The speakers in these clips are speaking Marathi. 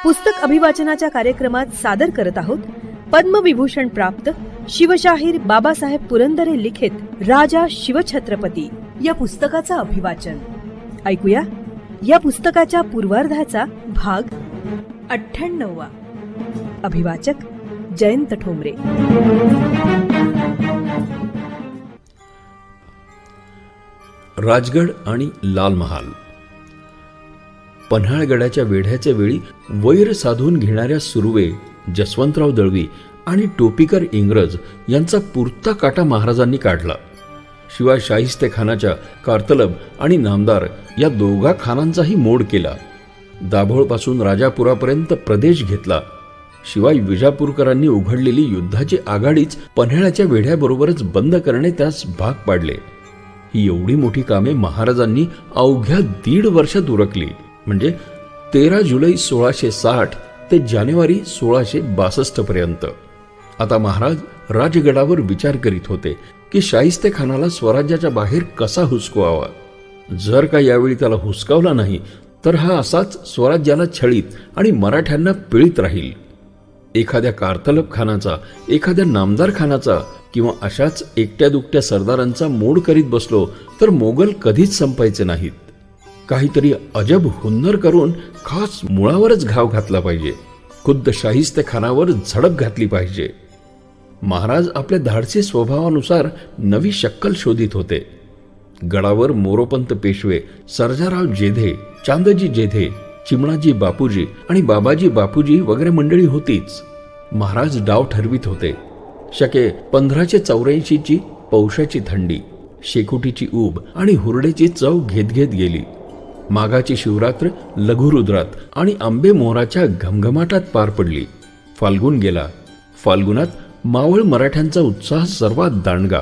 पुस्तक अभिवाचनाच्या कार्यक्रमात सादर करत आहोत पद्मविभूषण प्राप्त शिवशाहीर बाबासाहेब पुरंदरे लिखित राजा शिवछत्रपती या पुस्तकाचं अभिवाचन. ऐकूया या पुस्तकाच्या पूर्वार्धाचा भाग 98. अभिवाचक जयंत ठोंबरे. राजगड आणि लाल महाल. पन्हाळगडाच्या वेढ्याच्या वेळी वैर साधून घेणाऱ्या सुर्वे, जसवंतराव दळवी आणि टोपीकर इंग्रज यांचा पुरता काटा महाराजांनी काढला. शिवाय शाहिस्तेखानाच्या कारतलब आणि नामदार या दोघा खानांचाही मोड केला. दाभोळपासून राजापुरापर्यंत प्रदेश घेतला. शिवाय विजापूरकरांनी उघडलेली युद्धाची आघाडीच पन्हाळ्याच्या वेढ्याबरोबरच बंद करणे त्यास भाग पाडले. ही एवढी मोठी कामे महाराजांनी अवघ्या 1.5 वर्षात उरकली. म्हणजे 13 जुलै 1660 ते जानेवारी 1662 पर्यंत. आता महाराज राजगडावर विचार करीत होते की शाहिस्तेखानाला स्वराज्याच्या बाहेर कसा हुसकवावा. जर का यावेळी त्याला हुसकावला नाही तर हा असाच स्वराज्याला छळीत आणि मराठ्यांना पिळीत राहील. एखाद्या कारतलब खानाचा, एखाद्या नामदार खानाचा किंवा अशाच एकट्या दुकट्या सरदारांचा मोड करीत बसलो तर मोगल कधीच संपायचे नाहीत. काहीतरी अजब हुन्नर करून खास मुळावरच घाव घातला पाहिजे. खुद्द शाहिस्तेखानावर झडप घातली पाहिजे. महाराज आपल्या धाडसी स्वभावानुसार नवी शक्कल शोधित होते. गडावर मोरोपंत पेशवे, सर्जाराव जेधे, चांदजी जेधे, चिमणाजी बापूजी आणि बाबाजी बापूजी वगैरे मंडळी होतीच. महाराज डाव ठरवित होते. शके 1584ची पौषाची थंडी, शेकोटीची ऊब आणि हुरडेची चव घेत घेत गेली. माघाची शिवरात्र लघुरुद्रात आणि आंबे मोहराच्या घमघमाटात पार पडली. फाल्गुन गेला. फाल्गुनात मावळ मराठ्यांचा उत्साह सर्वात दांडगा.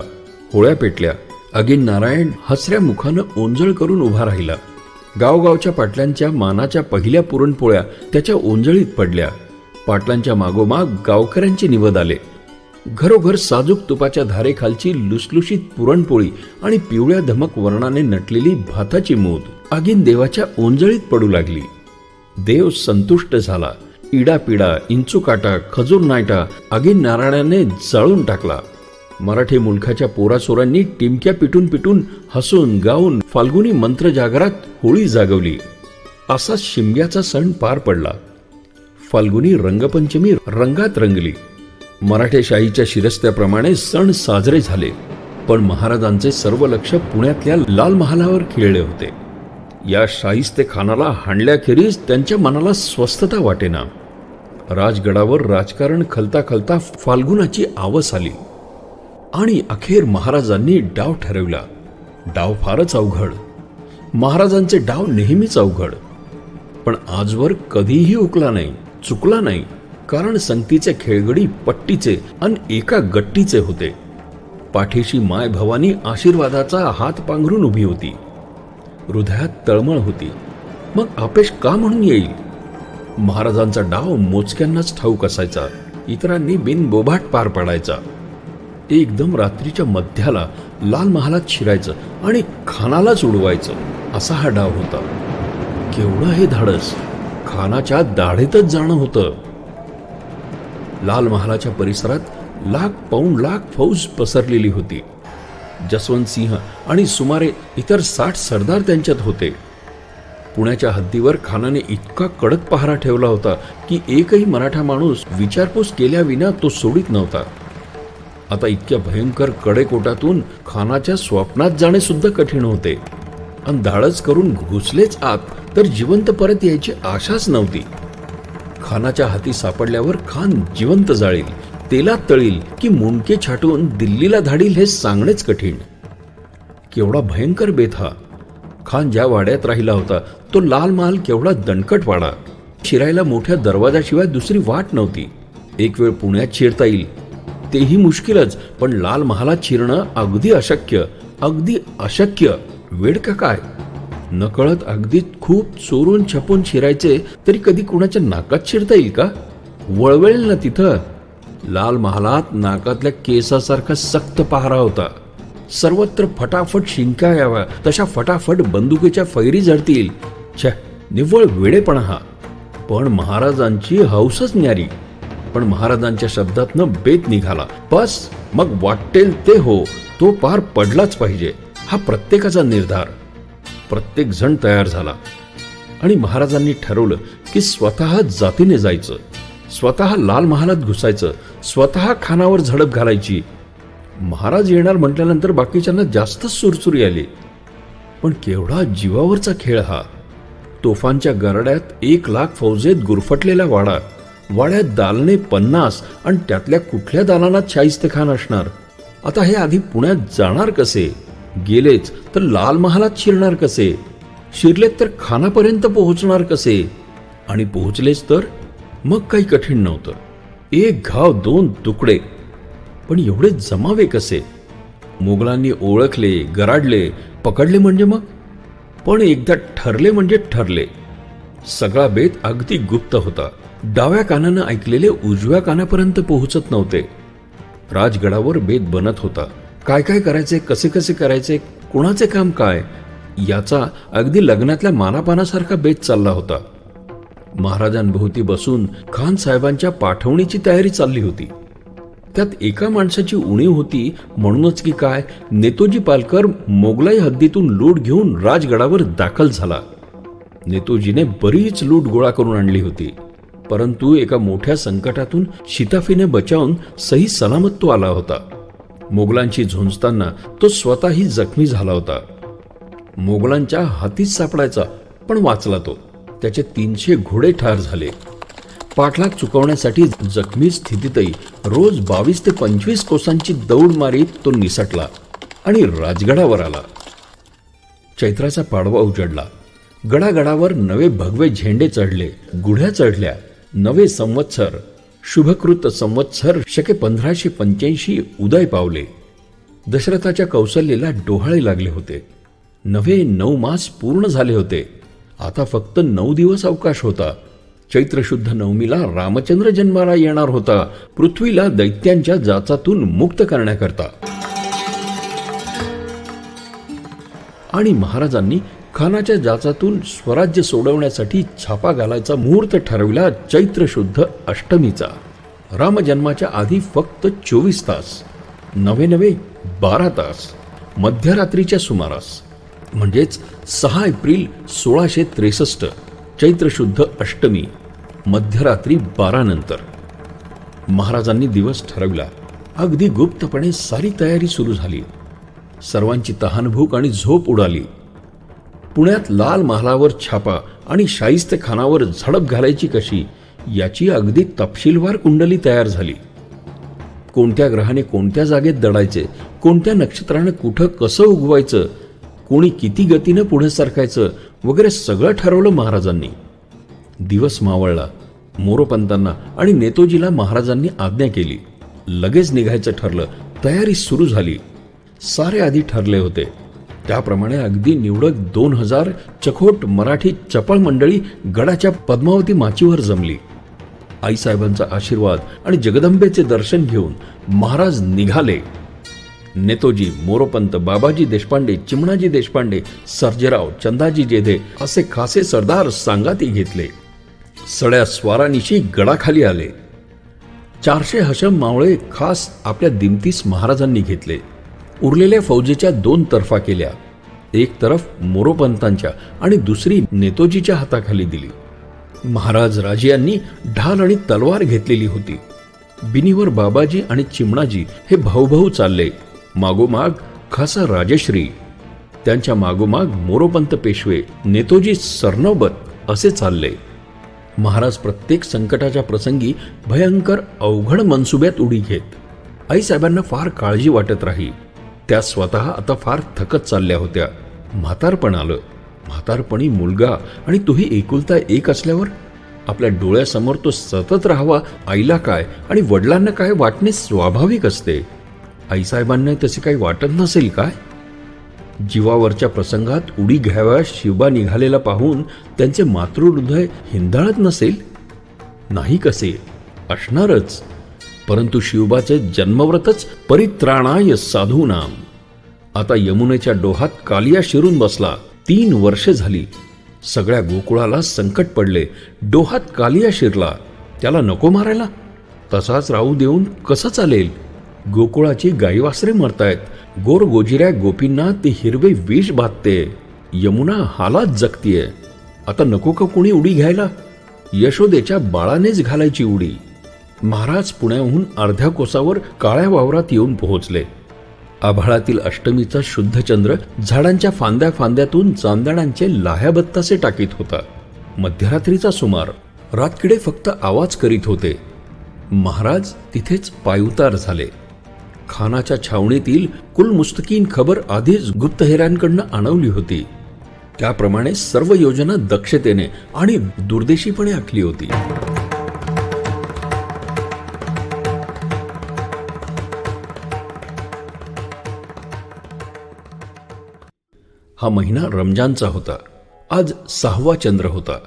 होळ्या पेटल्या. अगीन नारायण हसऱ्या मुखानं ओंजळ करून उभा राहिला. गावगावच्या पाटलांच्या मानाच्या पहिल्या पुरणपोळ्या त्याच्या ओंजळीत पडल्या. पाटलांच्या मागोमाग गावकऱ्यांचे निवद आले. घरोघर साजूक तुपाच्या धारेखालची लुसलुशीत पुरणपोळी आणि पिवळ्या धमक वर्णाने नटलेली भाताची मूद आगीन देवाच्या ओंजळीत पडू लागली. देव संतुष्ट झाला. इडापिडा, इंचुकाटा, खजूर नायटा आगीन नारायणाने जाळून टाकला. मराठी मुलखाच्या पोरासोरांनी टिमक्या पिटून पिटून हसून गाऊन फाल्गुनी मंत्र जागरात होळी जागवली. असा शिमग्याचा सण पार पडला. फाल्गुनी रंगपंचमी रंगात रंगली. मराठेशाहीच्या शिरस्त्याप्रमाणे सण साजरे झाले. पण महाराजांचे सर्व लक्ष पुण्यातल्या लाल महालावर खिळले होते. या शाहिस्तेखानाला हाणल्याखेरीज त्यांच्या मनाला स्वस्थता वाटेना. राजगडावर राजकारण खलता खलता फाल्गुनाची आवस आली आणि अखेर महाराजांनी डाव ठरवला. डाव फारच अवघड. महाराजांचे डाव नेहमीच अवघड. पण आजवर कधीही हुकला नाही, चुकला नाही. कारण संगतीचे खेळगडी पट्टीचे आणि एका गट्टीचे होते. पाठीशी माय भवानी आशीर्वादाचा हात पांघरून उभी होती. हृदयात तळमळ होती. मग अपेश का म्हणून येईल? महाराजांचा डाव मोजक्यांनाच ठाऊक असायचा. इतरांनी बिनबोभाट पार पाडायचा. एकदम रात्रीच्या मध्याला लाल महालात शिरायचं आणि खानालाच उडवायचं, असा हा डाव होता. केवढं हे धाडस! खानाच्या दाढेतच जाणं होतं. लाल महालाच्या परिसरात लाख पाऊण लाख फौज पसरलेली होती. जसवंत सिंह आणि सुमारे इतर 60 सरदार त्यांच्यात होते. पुण्याच्या हद्दीवर खानाने इतका कडक पहारा ठेवला होता की एकही मराठा माणूस विचारपूस केल्याविना तो सोडित नव्हता. आता इतक्या भयंकर कडेकोटातून खानाच्या स्वप्नात जाणे सुद्धा कठीण होते. आणि धाडस करून घुसलेच आत तर जिवंत परत यायची आशाच नव्हती. खानाच्या हाती सापडल्यावर खान जिवंत जाळील, तेलात तळील की मुंडके छाटून दिल्लीला धाडील हे सांगणेच कठीण. केवढा भयंकर बेत हा! खान ज्या वाड्यात राहिला होता तो लाल महाल केवढा दणकट वाडा. शिरायला मोठ्या दरवाजाशिवाय दुसरी वाट नव्हती. एक वेळ पुण्यात शिरता येईल तेही मुश्किलच, पण लाल महालात शिरणं अगदी अशक्य. अगदी अशक्य. वेड का काय? नकळत अगदी खूप चोरून छपून शिरायचे तरी कधी कुणाच्या नाकात शिरता येईल का? वळवळेल ना तिथं. लाल महालात नाकातल्या केसासारखा सक्त पहारा होता. सर्वत्र फटाफट शिंका याव्या तशा फटाफट बंदुकीच्या फैरी झडतील. निव्वळ वेडेपणा हा. पण महाराजांची हौसच न्यारी. पण महाराजांच्या शब्दातनं बेत निघाला, बस मग वाटेल ते हो, तो पार पडलाच पाहिजे, हा प्रत्येकाचा निर्धार. प्रत्येक जण तयार झाला आणि महाराजांनी ठरवलं की स्वतः जातीने जायचं, स्वतः लाल महालात घुसायचं, स्वतः खानावर झडप घालायची. महाराज येणार म्हटल्यानंतर बाकीच्यांना जास्तच सुरसुरी आली. पण केवढा जीवावरचा खेळ हा. तोफांच्या गरड्यात 1,00,000 फौजेत गुरफटलेला वाडा, वाड्यात दालने 50 आणि त्यातल्या कुठल्या दालनात शाहिस्तेखान असणार. आता हे आधी पुण्यात जाणार कसे, गेलेच तर लाल महालात शिरणार कसे, शिरलेत तर खानापर्यंत पोहोचणार कसे, आणि पोहोचलेच तर मग काही कठीण नव्हतं. 1 घाव 2 तुकडे. पण एवढे जमावे कसे? मोगलांनी ओळखले, गराडले, पकडले म्हणजे मग. पण एकदा ठरले म्हणजे ठरले. सगळा बेत अगदी गुप्त होता. डाव्या कानानं ऐकलेले उजव्या कानापर्यंत पोहोचत नव्हते. राजगडावर बेत बनत होता. काय काय करायचे, कसे कसे करायचे, कुणाचे काम काय, याचा अगदी लग्नातल्या मानापानासारखा बेत चालला होता. महाराजांभोवती बसून खान साहेबांच्या पाठवणीची तयारी चालली होती. त्यात एका माणसाची उणीव होती म्हणूनच की काय, नेतोजी पालकर मोगलाई हद्दीतून लूट घेऊन राजगडावर दाखल झाला. नेतोजीने बरीच लूट गोळा करून आणली होती, परंतु एका मोठ्या संकटातून शिताफीने बचावून सही सलामत तो आला होता. मोगलांची झुंजताना तो स्वतःही जखमी झाला होता. मोगलांच्या हातीच सापडायचा, पण वाचला तो. त्याचे 300 घोडे ठार झाले. पाठलाग चुकवण्यासाठी जखमी स्थितीतही रोज 22 ते 25 कोसांची दौड मारीत तो निसटला आणि राजगडावर आला. चैत्राचा पाडवा उजडला. गडागडावर नवे भगवे झेंडे चढले, गुढ्या चढल्या. नवे संवत्सर, शुभकृत संवत्सर शके 1585 उदय पावले. दशरथाच्या कौशल्येला डोहाळे लागले होते. नवे 9 मास पूर्ण झाले होते. आता फक्त 9 दिवस अवकाश होता. चैत्र शुद्ध नवमीला रामचंद्र जन्माला येणार होता, पृथ्वीला दैत्यांच्या जाचातून मुक्त करण्याकरता. आणि महाराजांनी खानाच्या जाचातून स्वराज्य सोडवण्यासाठी छापा घालायचा मुहूर्त ठरविला चैत्र शुद्ध अष्टमीचा. रामजन्माच्या आधी फक्त 24 तास, नवे 12 तास, मध्यरात्रीच्या सुमारास, म्हणजेच 6 एप्रिल 1663, चैत्र शुद्ध अष्टमी, मध्यरात्री 12 नंतर. महाराजांनी दिवस ठरवला. अगदी गुप्तपणे सारी तयारी सुरू झाली. सर्वांची तहानभूक आणि झोप उडाली. पुण्यात लाल महालावर छापा आणि शाहिस्तेखानावर झडप घालायची कशी, याची अगदी तपशीलवार कुंडली तयार झाली. कोणत्या ग्रहाने कोणत्या जागेत दडायचे, कोणत्या नक्षत्रानं कुठं कसं उगवायचं, कोणी किती गतीनं पुढे सरकायचं वगैरे सगळं ठरवलं महाराजांनी. दिवस मावळला. मोरोपंतांना आणि नेतोजीला महाराजांनी आज्ञा केली. लगेच निघायचं ठरलं. तयारी सुरू झाली. सारे आधी ठरले होते त्याप्रमाणे अगदी निवडक 2000 चखोट मराठी चपळ मंडळी गडाच्या पद्मावती माचीवर जमली. आईसाहेबांचा आशीर्वाद आणि जगदंबेचे दर्शन घेऊन महाराज निघाले. नेतोजी, मोरोपंत, बाबाजी देशपांडे, चिमणाजी देशपांडे, सर्जेराव, चंदाजी जेधे असे खासे सरदार सांगाती घेतले. सड्या स्वारानिशी गडाखाली आले. 400 हशम मावळे खास आपल्या दिमतीस महाराजांनी घेतले. उरलेल्या फौजेच्या 2 तर्फा केल्या. एक तरफ मोरोपंतांच्या आणि दुसरी नेतोजीच्या हाताखाली दिली. महाराज राजियांनी ढाल आणि तलवार घेतलेली होती. बिनीवर बाबाजी आणि चिमणाजी हे भाऊ चालले. मागोमाग खासा राजश्री, त्यांच्या मागोमाग मोरोपंत पेशवे, नेतोजी सरनौबत असे चालले. महाराज प्रत्येक संकटाच्या प्रसंगी भयंकर अवघड मनसुब्यात उडी घेत. आईसाहेबांना फार काळजी वाटत राही. त्या स्वतः आता फार थकत चालल्या होत्या. म्हातारपण आलं. म्हातारपणी मुलगा आणि तोही एकुलता एक असल्यावर आपल्या डोळ्यासमोर तो सतत राहावा, आईला काय आणि वडिलांना काय वाटणे स्वाभाविक असते. आईसाहेबांना तसे काही वाटत नसेल काय? जीवावरच्या प्रसंगात उडी घ्याव्या शिवबा निघालेला पाहून त्यांचे मातृहृदय हिंदाळत नसेल? नाही कसे असणारच. परंतु शिवबाचे जन्मव्रतच परित्राणाय साधूनाम. आता यमुनेच्या डोहात कालिया शिरून बसला. 3 वर्षे झाली. सगळ्या गोकुळाला संकट पडले. डोहात कालिया शिरला. त्याला नको मारायला? तसाच राहू देऊन कसं चालेल? गोकुळाची गाईवासरे मरतायत. गोर गोजिऱ्या गोपींना ते हिरवे विष बाधते. यमुना हालात जगतीये. आता नको का कुणी उडी घ्यायला? यशोदेच्या बाळानेच घालायची उडी. महाराज पुण्याहून अर्ध्या कोसावर काळ्या वावरात येऊन पोहोचले. आभाळातील अष्टमीचा शुद्ध चंद्र झाडांच्या फांद्या फांद्यातून चांदण्यांचे लाह्याबत्तासे टाकीत होता. मध्यरात्रीचा सुमार. रातकिडे फक्त आवाज करीत होते. महाराज तिथेच पायउतार झाले. खानाच्या छावणीतील कुलमुस्तकीन खबर आधीच गुप्तहेरांकडनं आणवली होती. त्याप्रमाणे सर्व योजना दक्षतेने आणि दुर्देशीपणे आखली होती. हा महिना रमजानचा होता. आज 6वा चंद्र होता.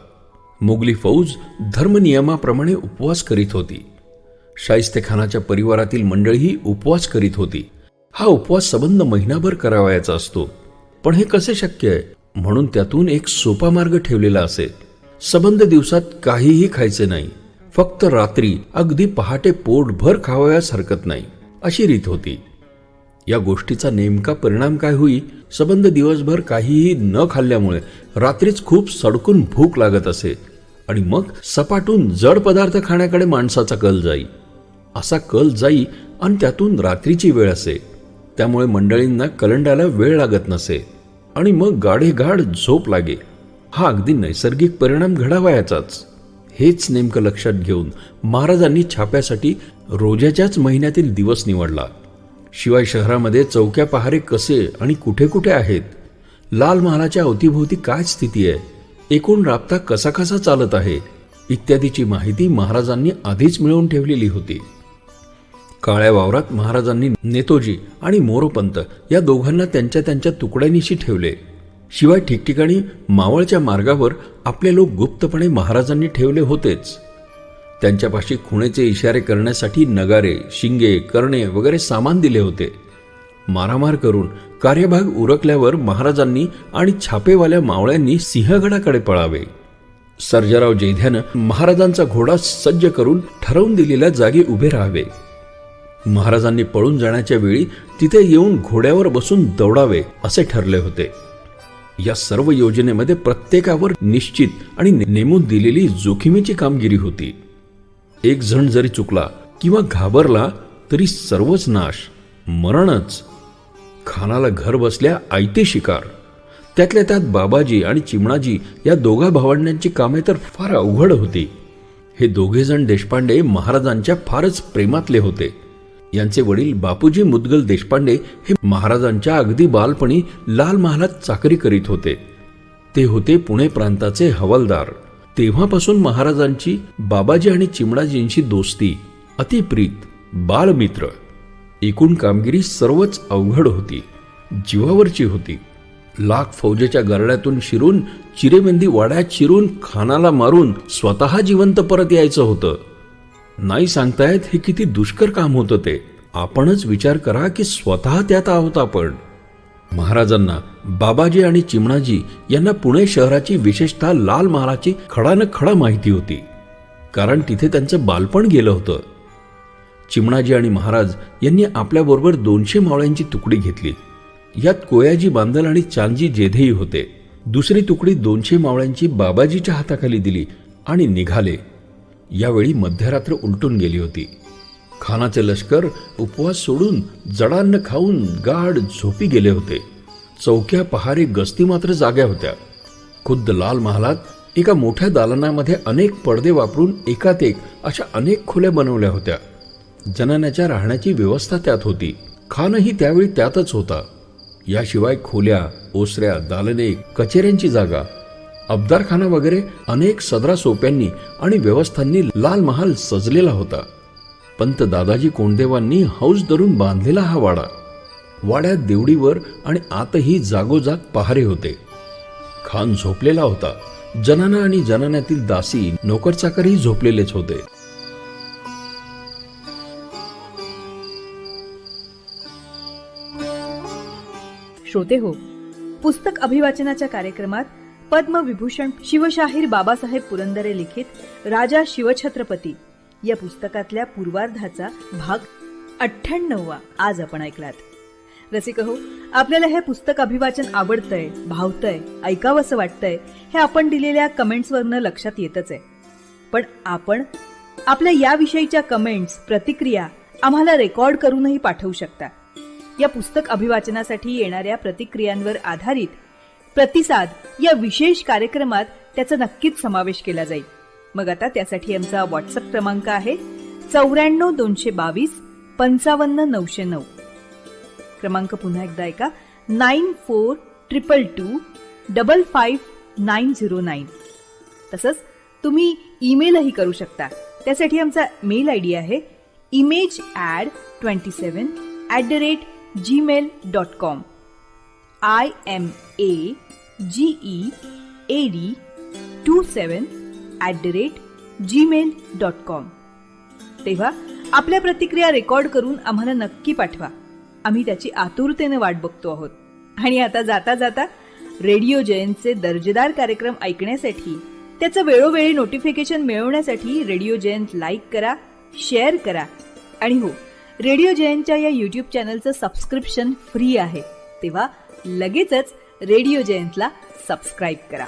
मुघली फौज धर्मनियमाप्रमाणे उपवास करीत होती. शाहिस्तेखानाच्या परिवारातील मंडळीही उपवास करीत होती. हा उपवास संबंध महिनाभर करावायचा असतो. पण हे कसे शक्य आहे? म्हणून त्यातून एक सोपा मार्ग ठेवलेला असे. संबंध दिवसात काहीही खायचे नाही. फक्त रात्री अगदी पहाटे पोटभर खावायस हरकत नाही, अशी रीत होती. या गोष्टीचा नेमका परिणाम काय होई? संबंध दिवसभर काहीही न खाल्ल्यामुळे रात्रीच खूप सडकून भूक लागत असे आणि मग सपाटून जड पदार्थ खाण्याकडे माणसाचा कल जाई. असा कल जाई आणि त्यातून रात्रीची वेळ असे. त्यामुळे मंडळींना कलंडाला वेळ लागत नसे आणि मग गाढेगाढ झोप लागे. हा अगदी नैसर्गिक परिणाम घडावायाचाच. हेच नेमकं लक्षात घेऊन महाराजांनी छाप्यासाठी रोजाच्याच महिन्यातील दिवस निवडला. शिवाय शहरामध्ये चौक्या पहारे कसे आणि कुठे कुठे आहेत, लाल महालाच्या अवतीभोवती काय स्थिती आहे, एकूण राबता कसा कसा चालत आहे इत्यादीची माहिती महाराजांनी आधीच मिळवून ठेवलेली होती. काळ्या वावरात महाराजांनी नेतोजी आणि मोरोपंत या दोघांना त्यांच्या त्यांच्या तुकड्यांनीशी ठेवले. शिवाय ठिकठिकाणी मावळच्या मार्गावर आपले लोक गुप्तपणे महाराजांनी ठेवले होतेच. त्यांच्यापाशी खुणेचे इशारे करण्यासाठी नगारे, शिंगे, करणे वगैरे सामान दिले होते. मारामार करून कार्यभाग उरकल्यावर महाराजांनी आणि छापेवाल्या मावळ्यांनी सिंहगडाकडे पळावे. सर्जेराव जैद्यानं महाराजांचा घोडा सज्ज करून ठरवून दिलेल्या जागी उभे राहावे. महाराजांनी पळून जाण्याच्या वेळी तिथे येऊन घोड्यावर बसून दौडावे असे ठरले होते. या सर्व योजनेमध्ये प्रत्येकावर निश्चित आणि नेमून दिलेली जोखमीची कामगिरी होती. एक जण जरी चुकला किंवा घाबरला तरी सर्वच नाश, मरणच. खानाला घर बसल्या आयती शिकार. त्यातल्या त्यात बाबाजी आणि चिमणाजी या दोघा भावंडांची कामे तर फार अवघड होती. हे दोघे जण देशपांडे महाराजांच्या फारच प्रेमातले होते. यांचे वडील बापूजी मुदगल देशपांडे हे महाराजांच्या अगदी बालपणी लाल महालात चाकरी करीत होते. ते होते पुणे प्रांताचे हवालदार. तेव्हापासून महाराजांची बाबाजी आणि चिमणाजींशी दोस्ती, अतिप्रीत, बालमित्र. एकूण कामगिरी सर्वच अवघड होती, जीवावरची होती. लाख फौजेच्या गरड्यातून शिरून चिरेबंदी वाड्यात शिरून खानाला मारून स्वतः जिवंत परत यायचं होतं. नाही सांगतायत हे किती दुष्कर काम होतं ते. आपणच विचार करा की स्वतः त्यात आहोत आपण. महाराजांना बाबाजी आणि चिमणाजी यांना पुणे शहराची, विशेषतः लाल महालाची खडान खडा माहिती होती, कारण तिथे त्यांचं बालपण गेलं होतं. चिमणाजी आणि महाराज यांनी आपल्याबरोबर 200 मावळ्यांची तुकडी घेतली. यात कोयाजी बांदल आणि चांदजी जेधेही होते. दुसरी तुकडी 200 मावळ्यांची बाबाजीच्या हाताखाली दिली आणि निघाले. यावेळी मध्यरात्र उलटून गेली होती. खानाचे लष्कर उपवास सोडून जडान्न खाऊन गाढ झोपी गेले होते. चौक्या पहारे गस्ती मात्र जाग्या होत्या. खुद्द लाल महालात एका मोठ्या दालनामध्ये अनेक पडदे वापरून एकात एक अशा अनेक खोल्या बनवल्या होत्या. जनान्याच्या राहण्याची व्यवस्था त्यात होती. खानही त्यावेळी त्यातच होता. याशिवाय खोल्या, ओसऱ्या, दालने, कचेऱ्यांची जागा, अब्दारखाना वगैरे अनेक सदरा सोप्यांनी आणि व्यवस्थांनी लाल महाल सजलेला होता. पंत दादाजी कोंडदेवांनी हौस धरून बांधलेला हा वाडा. वाड्यात देवडीवर आणि आतही जागोजाग पहारे होते. खान झोपलेला होता. जनाना आणि जनान्यातील दासी, नोकरचाकरही झोपलेलेच होते. श्रोते हो, पुस्तक अभिवाचनाच्या कार्यक्रमात पद्मविभूषण शिवशाहीर बाबासाहेब पुरंदरे लिखित राजा शिवछत्रपती या पुस्तकातल्या पूर्वार्धाचा भाग 98 आज आपण ऐकलात. रसिक हो, आपल्याला हे पुस्तक अभिवाचन आवडतंय, भावतंय, ऐकावंसं वाटतंय हे आपण दिलेल्या कमेंट्सवरनं लक्षात येतच आहे. पण आपण आपल्या याविषयीच्या कमेंट्स, प्रतिक्रिया आम्हाला रेकॉर्ड करूनही पाठवू शकता. या पुस्तक अभिवाचनासाठी येणाऱ्या प्रतिक्रियांवर आधारित प्रतिसाद या विशेष कार्यक्रमात त्याचा नक्कीच समावेश केला जाईल. मग आता त्यासाठी आमचा व्हॉट्सअप क्रमांक आहे 94 222 55 909. क्रमांक पुन्हा एकदा ऐका 9422 55909. तसंच तुम्ही ईमेलही करू शकता. त्यासाठी आमचा मेल आयडी आहे imagead27@gmail.com. IMAGEAD27@gmail.com. तेव्हा आपल्या प्रतिक्रिया रेकॉर्ड करून आम्हाला नक्की पाठवा. आम्ही त्याची आतुरतेने वाट बघतो आहोत. आणि आता जाता जाता रेडिओ जयंतचे दर्जेदार कार्यक्रम ऐकण्यासाठी, त्याचं वेळोवेळी नोटिफिकेशन मिळवण्यासाठी रेडिओ जयंत लाईक करा, शेअर करा. आणि हो, रेडिओ जयंतच्या या युट्यूब चॅनलचं सबस्क्रिप्शन फ्री आहे. तेव्हा लगेचच रेडिओ जयंतला सबस्क्राईब करा.